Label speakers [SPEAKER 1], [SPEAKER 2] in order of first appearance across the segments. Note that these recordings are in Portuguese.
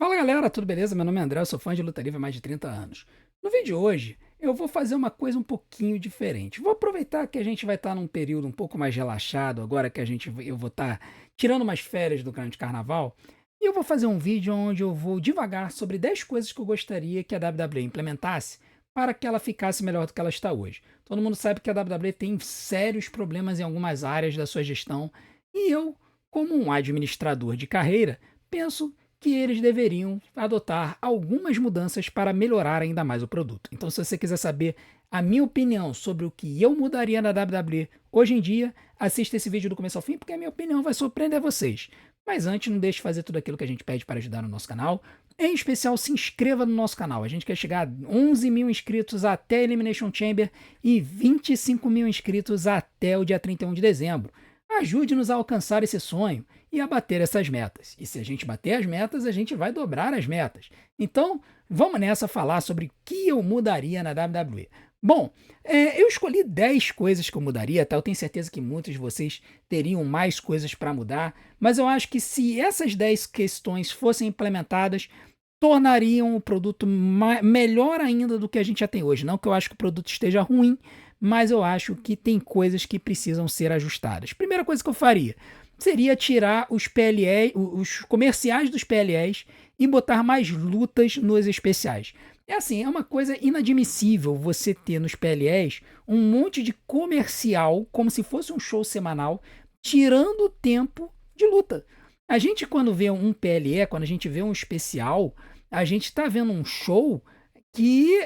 [SPEAKER 1] Fala galera, tudo beleza? Meu nome é André, eu sou fã de luta livre há mais de 30 anos. No vídeo de hoje, eu vou fazer uma coisa um pouquinho diferente. Vou aproveitar que a gente vai estar num período um pouco mais relaxado, agora que eu vou estar tirando umas férias do grande carnaval, e eu vou fazer um vídeo onde eu vou divagar sobre 10 coisas que eu gostaria que a WWE implementasse para que ela ficasse melhor do que ela está hoje. Todo mundo sabe que a WWE tem sérios problemas em algumas áreas da sua gestão, e eu, como um administrador de carreira, penso que eles deveriam adotar algumas mudanças para melhorar ainda mais o produto. Então, se você quiser saber a minha opinião sobre o que eu mudaria na WWE hoje em dia, assista esse vídeo do começo ao fim, porque a minha opinião vai surpreender vocês. Mas antes, não deixe de fazer tudo aquilo que a gente pede para ajudar no nosso canal. Em especial, se inscreva no nosso canal. A gente quer chegar a 11 mil inscritos até Elimination Chamber e 25 mil inscritos até o dia 31 de dezembro. Ajude-nos a alcançar esse sonho e a bater essas metas. E se a gente bater as metas, a gente vai dobrar as metas. Então, vamos nessa falar sobre o que eu mudaria na WWE. Bom, eu escolhi 10 coisas que eu mudaria, tá? Eu tenho certeza que muitos de vocês teriam mais coisas para mudar, mas eu acho que se essas 10 questões fossem implementadas, tornariam o produto melhor ainda do que a gente já tem hoje. Não que eu acho que o produto esteja ruim, mas eu acho que tem coisas que precisam ser ajustadas. Primeira coisa que eu faria seria tirar os PLE, os comerciais dos PLEs e botar mais lutas nos especiais. É assim, é uma coisa inadmissível você ter nos PLEs um monte de comercial, como se fosse um show semanal, tirando o tempo de luta. A gente, quando vê um PLE, quando a gente vê um especial, a gente está vendo um show que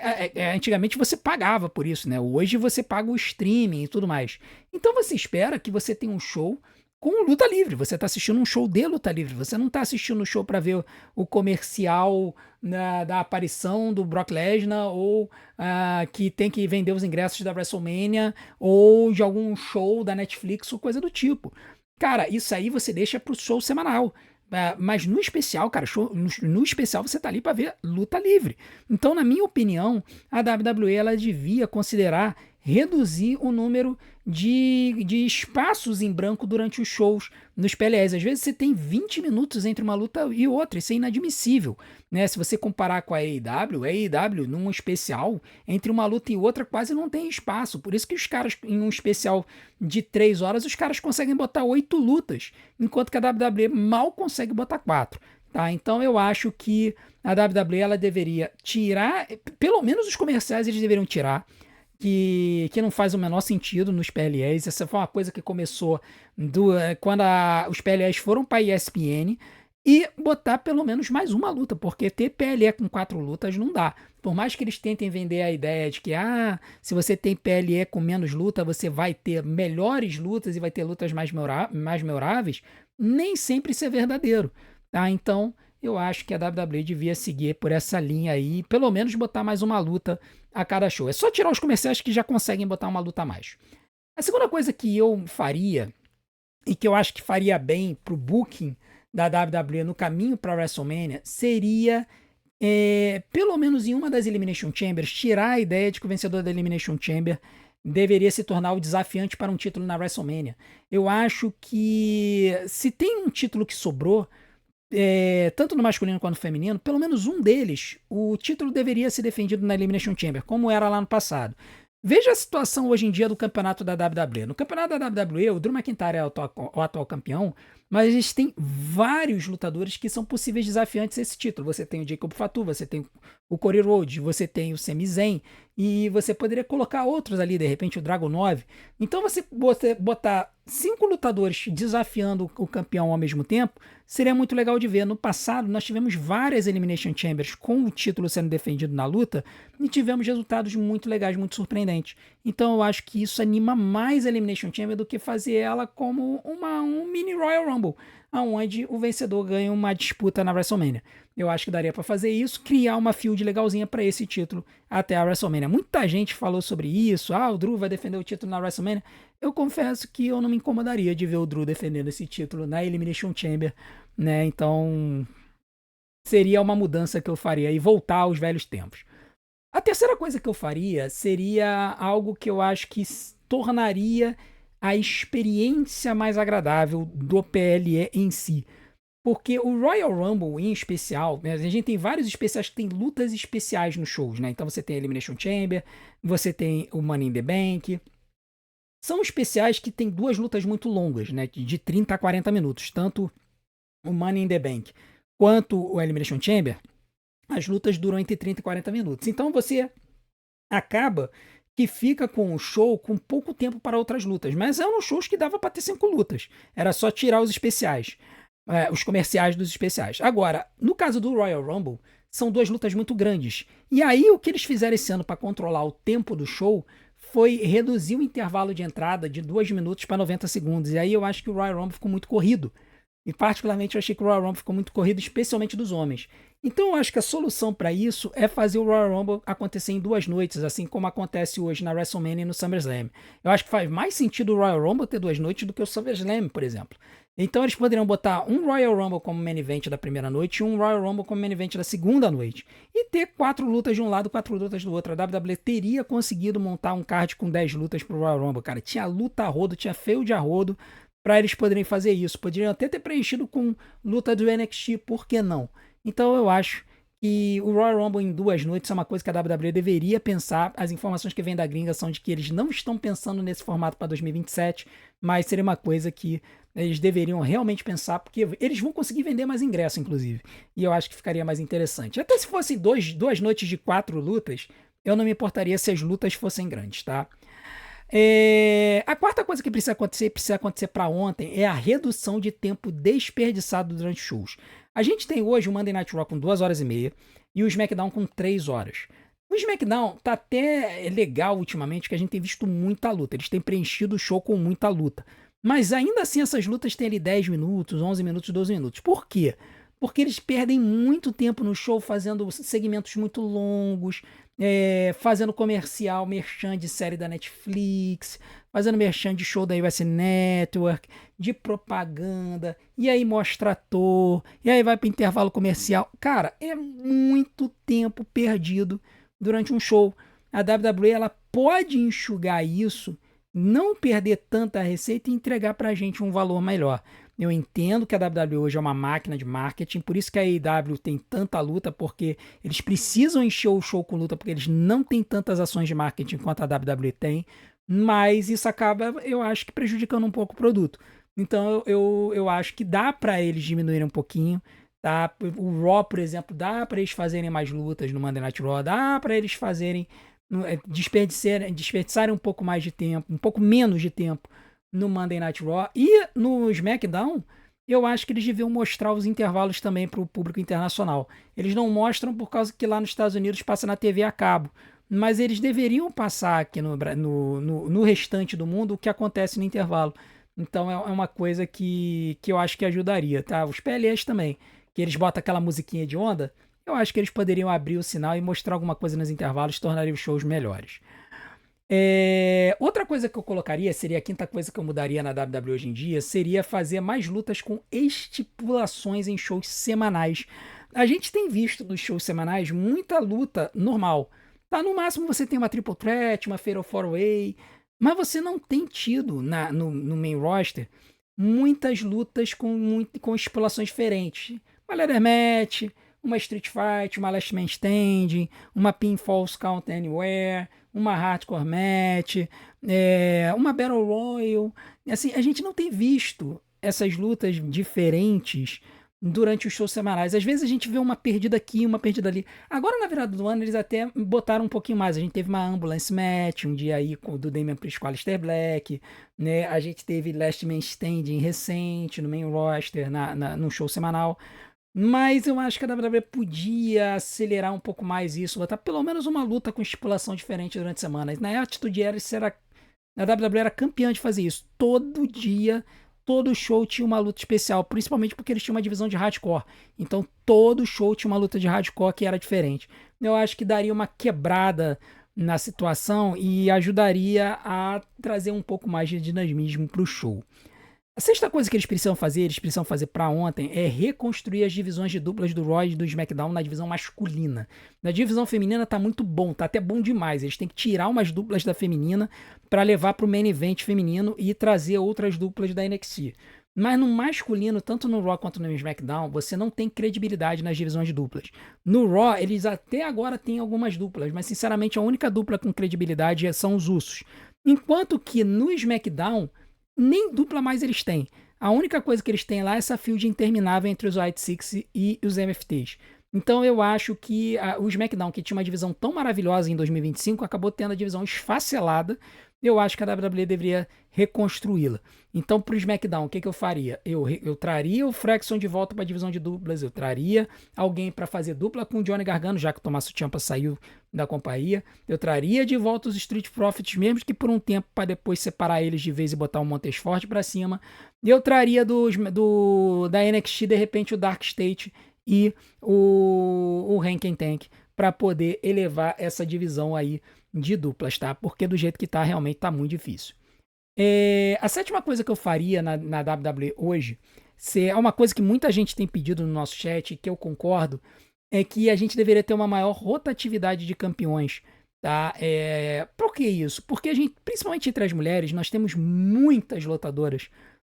[SPEAKER 1] antigamente você pagava por isso, né? Hoje você paga o streaming e tudo mais. Então você espera que você tenha um show com luta livre. Você está assistindo um show de luta livre. Você não está assistindo um show para ver o comercial da aparição do Brock Lesnar ou que tem que vender os ingressos da WrestleMania ou de algum show da Netflix ou coisa do tipo. Cara, isso aí você deixa pro show semanal. Mas no especial, cara, no especial você tá ali para ver luta livre. Então, na minha opinião, a WWE ela devia considerar reduzir o número de espaços em branco durante os shows nos PLEs. Às vezes você tem 20 minutos entre uma luta e outra, isso é inadmissível. Né? Se você comparar com a AEW num especial, entre uma luta e outra quase não tem espaço. Por isso que os caras, em um especial de 3 horas, os caras conseguem botar 8 lutas, enquanto que a WWE mal consegue botar 4. Tá? Então eu acho que a WWE ela deveria tirar, pelo menos os comerciais eles deveriam tirar, que não faz o menor sentido nos PLEs. Essa foi uma coisa que começou quando os PLEs foram para a ESPN e botar pelo menos mais uma luta, porque ter PLE com 4 lutas não dá. Por mais que eles tentem vender a ideia de que se você tem PLE com menos luta, você vai ter melhores lutas e vai ter lutas mais memoráveis, nem sempre isso é verdadeiro. Tá? Então, eu acho que a WWE devia seguir por essa linha aí, pelo menos botar mais uma luta a cada show. É só tirar os comerciais que já conseguem botar uma luta a mais. A segunda coisa que eu faria, e que eu acho que faria bem pro booking da WWE no caminho para WrestleMania, seria, pelo menos em uma das Elimination Chambers, tirar a ideia de que o vencedor da Elimination Chamber deveria se tornar o desafiante para um título na WrestleMania. Eu acho que se tem um título que sobrou, tanto no masculino quanto no feminino, pelo menos um deles, o título deveria ser defendido na Elimination Chamber, como era lá no passado. Veja a situação hoje em dia do campeonato da WWE. No campeonato da WWE, o Drew McIntyre é o atual campeão, mas existem vários lutadores que são possíveis desafiantes a esse título. Você tem o Jacob Fatu, você tem o Cody Rhodes, você tem o Sami Zayn, e você poderia colocar outros ali, de repente o Dragon 9. Então você botar 5 lutadores desafiando o campeão ao mesmo tempo, seria muito legal de ver. No passado, nós tivemos várias Elimination Chambers com o título sendo defendido na luta e tivemos resultados muito legais, muito surpreendentes. Então eu acho que isso anima mais a Elimination Chamber do que fazer ela como um mini Royal Rumble, onde o vencedor ganha uma disputa na WrestleMania. Eu acho que daria para fazer isso, criar uma field legalzinha para esse título até a WrestleMania. Muita gente falou sobre isso, o Drew vai defender o título na WrestleMania. Eu confesso que eu não me incomodaria de ver o Drew defendendo esse título na Elimination Chamber, né? Então seria uma mudança que eu faria e voltar aos velhos tempos. A terceira coisa que eu faria seria algo que eu acho que tornaria a experiência mais agradável do PLE em si. Porque o Royal Rumble, em especial, né, a gente tem vários especiais que tem lutas especiais nos shows, né? Então você tem a Elimination Chamber, você tem o Money in the Bank. São especiais que tem duas lutas muito longas, né? De 30 a 40 minutos. Tanto o Money in the Bank quanto o Elimination Chamber, as lutas duram entre 30 e 40 minutos. Então você acaba que fica com o show com pouco tempo para outras lutas. Mas eram shows que dava para ter 5 lutas. Era só tirar os especiais. Os comerciais dos especiais. Agora, no caso do Royal Rumble, são duas lutas muito grandes. E aí, o que eles fizeram esse ano para controlar o tempo do show foi reduzir o intervalo de entrada de 2 minutos para 90 segundos. E aí eu acho que o Royal Rumble ficou muito corrido. E particularmente eu achei que o Royal Rumble ficou muito corrido, especialmente dos homens. Então eu acho que a solução para isso é fazer o Royal Rumble acontecer em 2 noites, assim como acontece hoje na WrestleMania e no SummerSlam. Eu acho que faz mais sentido o Royal Rumble ter 2 noites do que o SummerSlam, por exemplo. Então eles poderiam botar um Royal Rumble como main event da primeira noite e um Royal Rumble como main event da segunda noite. E ter 4 lutas de um lado, 4 lutas do outro. A WWE teria conseguido montar um card com 10 lutas pro Royal Rumble, cara. Tinha luta a rodo, tinha feud a rodo para eles poderem fazer isso. Poderiam até ter preenchido com luta do NXT, por que não? Então eu acho que o Royal Rumble em 2 noites é uma coisa que a WWE deveria pensar. As informações que vêm da gringa são de que eles não estão pensando nesse formato para 2027, mas seria uma coisa que eles deveriam realmente pensar, porque eles vão conseguir vender mais ingresso, inclusive. E eu acho que ficaria mais interessante. Até se fossem 2 noites de 4 lutas, eu não me importaria se as lutas fossem grandes, tá? A quarta coisa que precisa acontecer para ontem, é a redução de tempo desperdiçado durante shows. A gente tem hoje o Monday Night Raw com 2 horas e meia e o SmackDown com 3 horas. O SmackDown tá até legal ultimamente, que a gente tem visto muita luta. Eles têm preenchido o show com muita luta. Mas ainda assim essas lutas têm ali 10 minutos, 11 minutos, 12 minutos. Por quê? Porque eles perdem muito tempo no show fazendo segmentos muito longos, fazendo comercial, merchan de série da Netflix, fazendo merchan de show da USA Network, de propaganda, e aí mostra ator, e aí vai para intervalo comercial. Cara, é muito tempo perdido durante um show. A WWE ela pode enxugar isso, não perder tanta receita e entregar pra gente um valor melhor. Eu entendo que a WWE hoje é uma máquina de marketing, por isso que a AEW tem tanta luta, porque eles precisam encher o show com luta, porque eles não têm tantas ações de marketing quanto a WWE tem, mas isso acaba, eu acho que prejudicando um pouco o produto. Então eu acho que dá para eles diminuírem um pouquinho, tá? O Raw, por exemplo, dá para eles fazerem mais lutas no Monday Night Raw, dá para eles fazerem desperdiçarem um pouco mais de tempo, um pouco menos de tempo no Monday Night Raw. E no SmackDown, eu acho que eles deviam mostrar os intervalos também para o público internacional. Eles não mostram por causa que lá nos Estados Unidos passa na TV a cabo, mas eles deveriam passar aqui no restante do mundo o que acontece no intervalo. Então é uma coisa que eu acho que ajudaria, tá? Os PLEs também, que eles botam aquela musiquinha de onda, eu acho que eles poderiam abrir o sinal e mostrar alguma coisa nos intervalos, tornaria os shows melhores. Outra coisa que eu colocaria, seria a quinta coisa que eu mudaria na WWE hoje em dia, seria fazer mais lutas com estipulações em shows semanais. A gente tem visto nos shows semanais muita luta normal. Tá, no máximo você tem uma Triple Threat, uma Fatal 4-Way, mas você não tem tido no main roster muitas lutas com estipulações diferentes. Uma Ladder Match, uma Street Fight, uma Last Man Standing, uma Pinfall Count Anywhere, uma Hardcore Match, uma Battle Royale. Assim, a gente não tem visto essas lutas diferentes durante os shows semanais. Às vezes a gente vê uma perdida aqui, uma perdida ali. Agora, na virada do ano, eles até botaram um pouquinho mais. A gente teve uma Ambulance Match, um dia aí do Damian Priest com Aleister Black, né? A gente teve Last Man Standing recente no main roster, num show semanal. Mas eu acho que a WWE podia acelerar um pouco mais isso, botar pelo menos uma luta com estipulação diferente durante a semana. Na Attitude Era, a WWE era campeã de fazer isso. Todo dia, todo show tinha uma luta especial, principalmente porque eles tinham uma divisão de hardcore. Então todo show tinha uma luta de hardcore que era diferente. Eu acho que daria uma quebrada na situação e ajudaria a trazer um pouco mais de dinamismo para o show. A sexta coisa que eles precisam fazer para ontem, é reconstruir as divisões de duplas do Raw e do SmackDown na divisão masculina. Na divisão feminina tá muito bom, tá até bom demais. Eles têm que tirar umas duplas da feminina para levar pro main event feminino e trazer outras duplas da NXT. Mas no masculino, tanto no Raw quanto no SmackDown, você não tem credibilidade nas divisões duplas. No Raw, eles até agora têm algumas duplas, mas sinceramente a única dupla com credibilidade são os Usos. Enquanto que no SmackDown, nem dupla mais eles têm. A única coisa que eles têm lá é essa field interminável entre os White Six e os MFTs. Então eu acho que o SmackDown, que tinha uma divisão tão maravilhosa em 2025, acabou tendo a divisão esfacelada. Eu acho que a WWE deveria reconstruí-la. Então, pro SmackDown, o que eu faria? Eu traria o Fraxon de volta para a divisão de duplas, eu traria alguém para fazer dupla com o Johnny Gargano, já que o Tommaso Ciampa saiu da companhia. Eu traria de volta os Street Profits, mesmo que por um tempo, para depois separar eles de vez e botar o Montez Ford para cima. E eu traria da NXT, de repente, o Dark State e o Rankin Tank para poder elevar essa divisão aí de duplas, tá? Porque do jeito que tá, realmente tá muito difícil. A sétima coisa que eu faria na WWE hoje, é uma coisa que muita gente tem pedido no nosso chat, que eu concordo, é que a gente deveria ter uma maior rotatividade de campeões, tá? Por que isso? Porque a gente, principalmente entre as mulheres, nós temos muitas lutadoras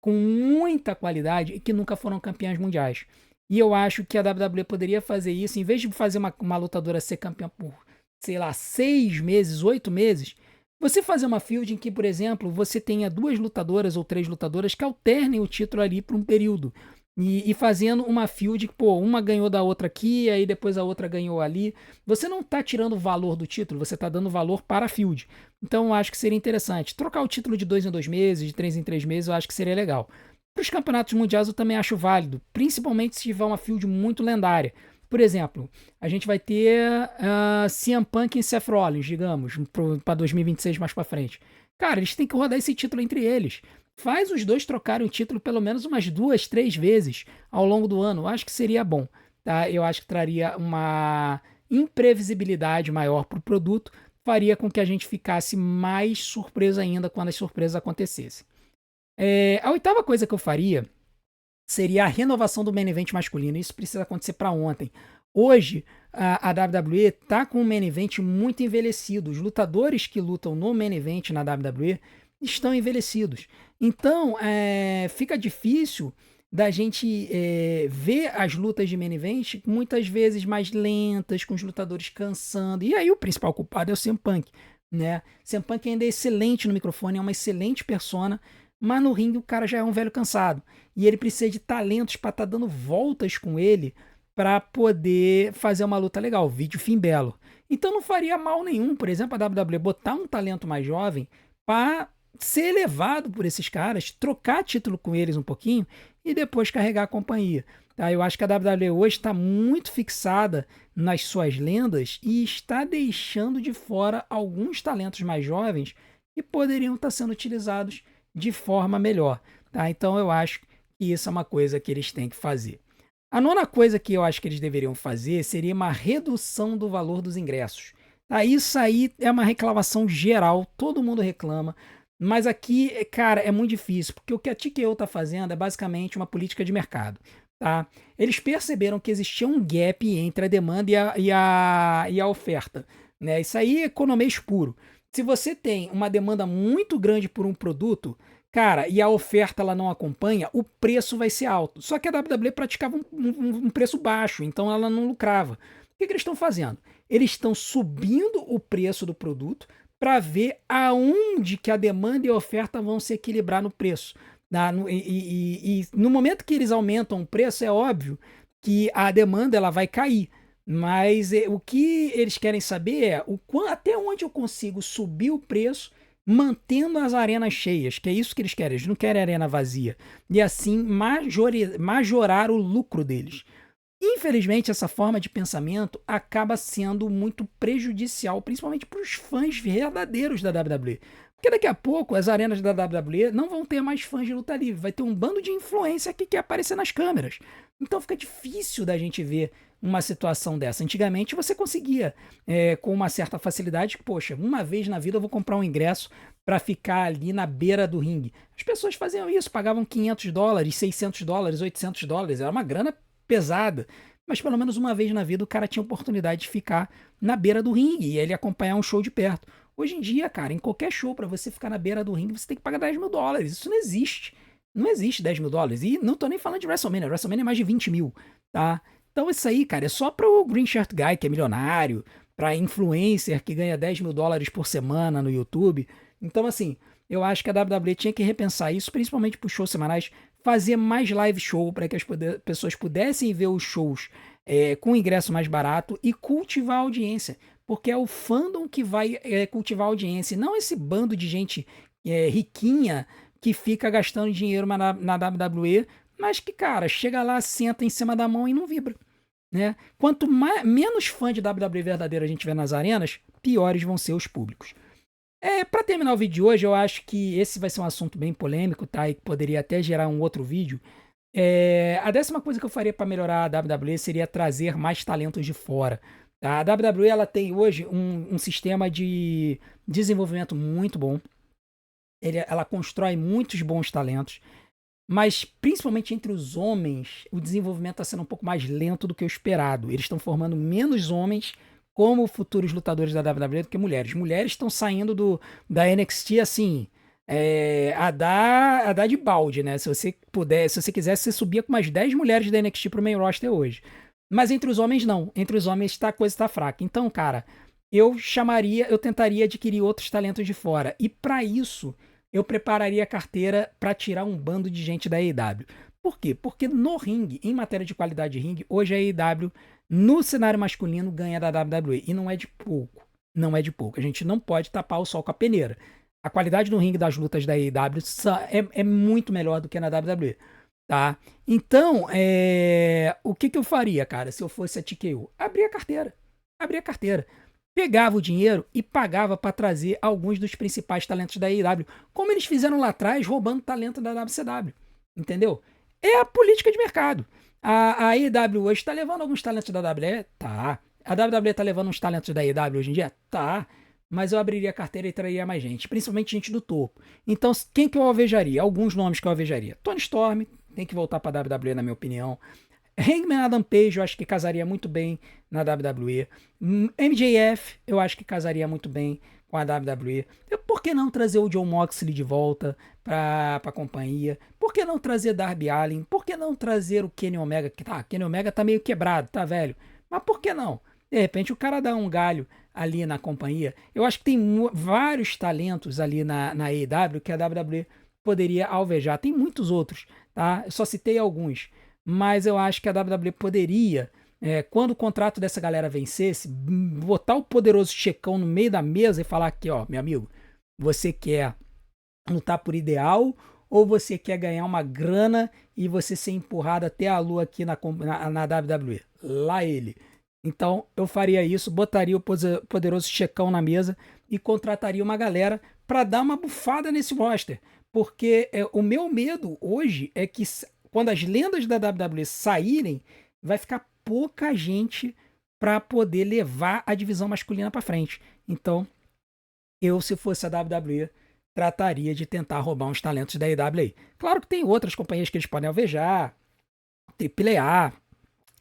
[SPEAKER 1] com muita qualidade e que nunca foram campeãs mundiais. E eu acho que a WWE poderia fazer isso, em vez de fazer uma lutadora ser campeã por, sei lá, 6 meses, 8 meses, você fazer uma field em que, por exemplo, você tenha 2 lutadoras ou 3 lutadoras que alternem o título ali por um período. E fazendo uma field que, pô, uma ganhou da outra aqui, aí depois a outra ganhou ali. Você não tá tirando o valor do título, você tá dando valor para a field. Então eu acho que seria interessante. Trocar o título de 2 em 2 meses, de 3 em 3 meses, eu acho que seria legal. Para os campeonatos mundiais eu também acho válido, principalmente se tiver uma field muito lendária. Por exemplo, a gente vai ter CM Punk e Seth Rollins, digamos, para 2026 mais para frente. Cara, eles têm que rodar esse título entre eles. Faz os dois trocarem o título pelo menos umas 2, 3 vezes ao longo do ano. Eu acho que seria bom. Tá? Eu acho que traria uma imprevisibilidade maior para o produto, faria com que a gente ficasse mais surpreso ainda quando as surpresas acontecessem. A oitava coisa que eu faria seria a renovação do main event masculino. Isso precisa acontecer para ontem. Hoje, a WWE está com um main event muito envelhecido. Os lutadores que lutam no main event na WWE estão envelhecidos. Então, fica difícil da gente ver as lutas de main event muitas vezes mais lentas, com os lutadores cansando. E aí o principal culpado é o CM Punk. Né? CM Punk ainda é excelente no microfone, é uma excelente persona, mas no ringue o cara já é um velho cansado. E ele precisa de talentos para estar dando voltas com ele para poder fazer uma luta legal. Vídeo Finn Balor. Então não faria mal nenhum, por exemplo, a WWE botar um talento mais jovem para ser elevado por esses caras, trocar título com eles um pouquinho e depois carregar a companhia. Tá? Eu acho que a WWE hoje está muito fixada nas suas lendas e está deixando de fora alguns talentos mais jovens que poderiam estar sendo utilizados de forma melhor. Tá? Então eu acho que isso é uma coisa que eles têm que fazer. A nona coisa que eu acho que eles deveriam fazer seria uma redução do valor dos ingressos. Tá? Isso aí é uma reclamação geral, todo mundo reclama. Mas aqui, cara, é muito difícil, porque o que a TKO está fazendo é basicamente uma política de mercado. Tá? Eles perceberam que existia um gap entre a demanda e a oferta. Né? Isso aí é economês puro. Se você tem uma demanda muito grande por um produto, cara, e a oferta ela não acompanha, o preço vai ser alto. Só que a WWE praticava um preço baixo, então ela não lucrava. O que eles estão fazendo? Eles estão subindo o preço do produto para ver aonde que a demanda e a oferta vão se equilibrar no preço. E no momento que eles aumentam o preço, é óbvio que a demanda ela vai cair. Mas o que eles querem saber é até onde eu consigo subir o preço mantendo as arenas cheias, que é isso que eles querem. Eles não querem arena vazia. E assim majorar o lucro deles. Infelizmente, essa forma de pensamento acaba sendo muito prejudicial, principalmente para os fãs verdadeiros da WWE. Porque daqui a pouco as arenas da WWE não vão ter mais fãs de luta livre, vai ter um bando de influência que quer aparecer nas câmeras. Então fica difícil da gente ver uma situação dessa. Antigamente você conseguia, com uma certa facilidade, poxa, uma vez na vida eu vou comprar um ingresso para ficar ali na beira do ringue. As pessoas faziam isso, pagavam $500, $600, $800, era uma grana pesada, mas pelo menos uma vez na vida o cara tinha oportunidade de ficar na beira do ringue e ele acompanhar um show de perto. Hoje em dia, cara, em qualquer show, para você ficar na beira do ringue, você tem que pagar $10 mil. Isso não existe. Não existe 10 mil dólares. E não tô nem falando de WrestleMania. WrestleMania é mais de 20 mil, tá? Então isso aí, cara, é só pro Green Shirt Guy, que é milionário, pra influencer que ganha 10 mil dólares por semana no YouTube. Então, assim, eu acho que a WWE tinha que repensar isso, principalmente pros shows semanais, fazer mais live show para que as pessoas pudessem ver os shows com ingresso mais barato e cultivar a audiência. Porque é o fandom que vai cultivar a audiência, e não esse bando de gente riquinha que fica gastando dinheiro na WWE, mas que, cara, chega lá, senta em cima da mão e não vibra, né? Quanto menos fã de WWE verdadeiro a gente vê nas arenas, piores vão ser os públicos. Para terminar o vídeo de hoje, eu acho que esse vai ser um assunto bem polêmico, tá? E que poderia até gerar um outro vídeo. A 10ª coisa que eu faria para melhorar a WWE seria trazer mais talentos de fora. Tá? A WWE ela tem hoje um sistema de desenvolvimento muito bom. Ela constrói muitos bons talentos, mas principalmente entre os homens, o desenvolvimento está sendo um pouco mais lento do que o esperado. Eles estão formando menos homens como futuros lutadores da WWE do que mulheres. Mulheres estão saindo da NXT assim, a dar de balde, né? Se você quisesse, você subia com umas 10 mulheres da NXT pro main roster hoje. Mas entre os homens, não. Entre os homens a coisa está fraca. Então, cara, eu tentaria adquirir outros talentos de fora. E para isso, eu prepararia a carteira para tirar um bando de gente da AEW. Por quê? Porque no ringue, em matéria de qualidade de ringue, hoje a AEW, no cenário masculino, ganha da WWE. E não é de pouco. Não é de pouco. A gente não pode tapar o sol com a peneira. A qualidade do ringue das lutas da AEW é muito melhor do que na WWE. Tá? Então, o que eu faria, cara, se eu fosse a TKO? Abria a carteira. Abria a carteira. Pegava o dinheiro e pagava para trazer alguns dos principais talentos da AEW, como eles fizeram lá atrás, roubando talento da WCW. Entendeu? É a política de mercado. A AEW hoje está levando alguns talentos da WWE? Tá. A WWE está levando uns talentos da AEW hoje em dia? Tá. Mas eu abriria a carteira e traria mais gente, principalmente gente do topo. Então, quem que eu alvejaria? Alguns nomes que eu alvejaria. Toni Storm, tem que voltar para a WWE, na minha opinião. Hangman Adam Page, eu acho que casaria muito bem na WWE. MJF, eu acho que casaria muito bem com a WWE. Por que não trazer o Jon Moxley de volta para a companhia? Por que não trazer Darby Allin? Por que não trazer o Kenny Omega? Kenny Omega tá meio quebrado, tá velho. Mas por que não? De repente o cara dá um galho ali na companhia. Eu acho que tem vários talentos ali na AEW que a WWE poderia alvejar. Tem muitos outros, tá? Eu só citei alguns. Mas eu acho que a WWE poderia, quando o contrato dessa galera vencesse, botar o poderoso checão no meio da mesa e falar aqui, ó, meu amigo, você quer lutar por ideal ou você quer ganhar uma grana e você ser empurrado até a lua aqui na WWE? Lá ele. Então eu faria isso, botaria o poderoso checão na mesa e contrataria uma galera para dar uma bufada nesse roster. Porque o meu medo hoje é que quando as lendas da WWE saírem, vai ficar pouca gente para poder levar a divisão masculina para frente. Então, eu, se fosse a WWE, trataria de tentar roubar uns talentos da AEW. Claro que tem outras companhias que eles podem alvejar, AAA,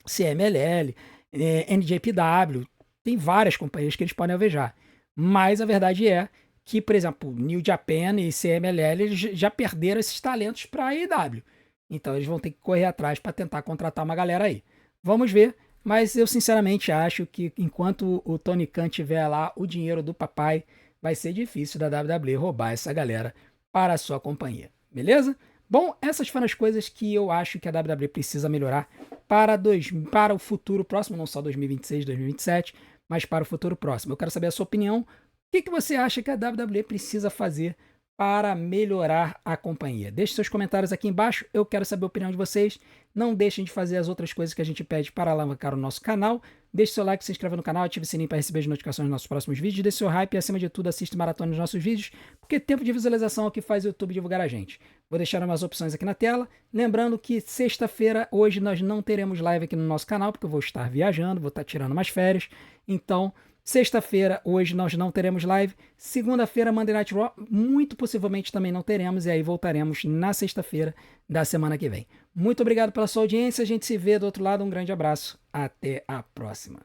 [SPEAKER 1] CMLL, NJPW, tem várias companhias que eles podem alvejar. Mas a verdade é que, por exemplo, New Japan e CMLL eles já perderam esses talentos para a AEW. Então eles vão ter que correr atrás para tentar contratar uma galera aí. Vamos ver, mas eu sinceramente acho que enquanto o Tony Khan tiver lá o dinheiro do papai, vai ser difícil da WWE roubar essa galera para a sua companhia. Beleza? Bom, essas foram as coisas que eu acho que a WWE precisa melhorar para o futuro próximo, não só 2026, 2027, mas para o futuro próximo. Eu quero saber a sua opinião. O que você acha que a WWE precisa fazer para melhorar a companhia? Deixe seus comentários aqui embaixo, eu quero saber a opinião de vocês. Não deixem de fazer as outras coisas que a gente pede para alavancar o nosso canal. Deixe seu like, se inscreva no canal, ative o sininho para receber as notificações dos nossos próximos vídeos. Dê seu hype e, acima de tudo, assista maratona dos nossos vídeos, porque tempo de visualização é o que faz o YouTube divulgar a gente. Vou deixar umas opções aqui na tela. Lembrando que sexta-feira, hoje, nós não teremos live aqui no nosso canal, porque eu vou estar viajando, vou estar tirando umas férias. Então, sexta-feira, hoje, nós não teremos live. Segunda-feira, Monday Night Raw, muito possivelmente também não teremos. E aí voltaremos na sexta-feira da semana que vem. Muito obrigado pela sua audiência. A gente se vê do outro lado. Um grande abraço. Até a próxima.